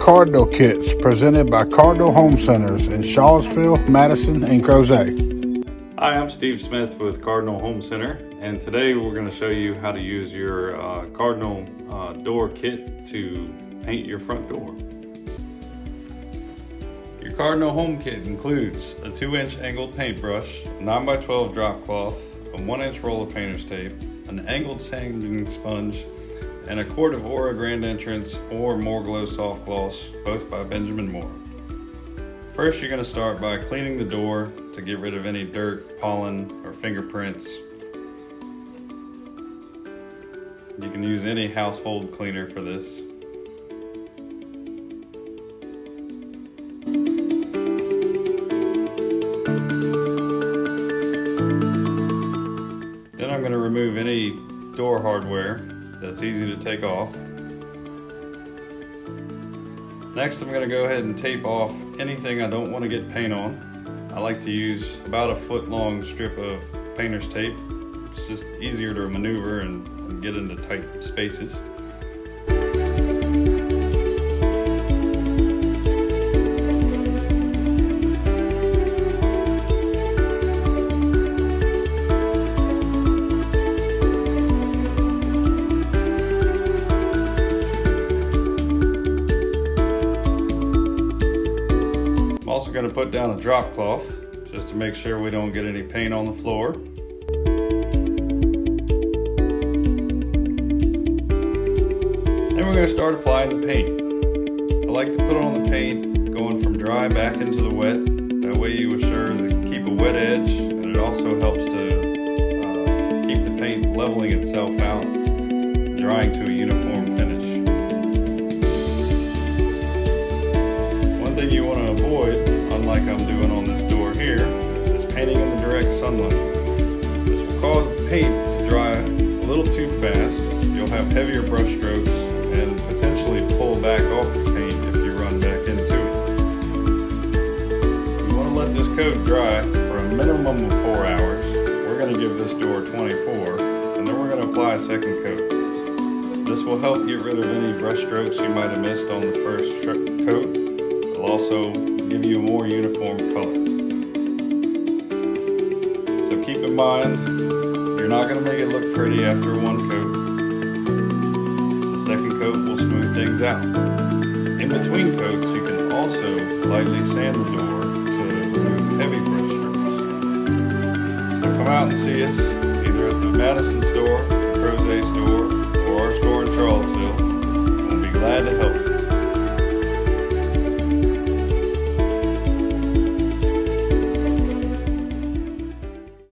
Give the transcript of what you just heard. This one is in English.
Cardinal kits presented by Cardinal Home Centers in Charlottesville, Madison, and Crozet. Hi, I'm Steve Smith with Cardinal Home Center, and today we're going to show you how to use your Cardinal door kit to paint your front door. Your Cardinal Home Kit includes a 2-inch angled paintbrush, a 9x12 drop cloth, a 1-inch roll of painter's tape, an angled sanding sponge, and a quart of Aura Grand Entrance or More Glow Soft Gloss, both by Benjamin Moore. First, you're going to start by cleaning the door to get rid of any dirt, pollen, or fingerprints. You can use any household cleaner for this. Then I'm going to remove any door hardware that's easy to take off. Next, I'm going to go ahead and tape off anything I don't want to get paint on. I like to use about a foot-long strip of painter's tape. It's just easier to maneuver and get into tight spaces. I'm also going to put down a drop cloth just to make sure we don't get any paint on the floor. Then we're going to start applying the paint. I like to put on the paint going from dry back into the wet. That way you assure to keep a wet edge, and it also helps to keep the paint leveling itself out, drying to a uniform finish. One thing you want to avoid, unlike I'm doing on this door here, is painting in the direct sunlight. This will cause the paint to dry a little too fast. You'll have heavier brush strokes and potentially pull back off the paint if you run back into it. You want to let this coat dry for a minimum of 4 hours. We're going to give this door 24, and then we're going to apply a second coat. This will help get rid of any brush strokes you might have missed on the first coat. It'll also give you a more uniform color. So keep in mind, you're not going to make it look pretty after one coat. The second coat will smooth things out. In between coats, you can also lightly sand the door to remove heavy brush strokes. So come out and see us, either at the Madison store, the Crozet store, or our store in Charlottesville. We'll be glad to help you.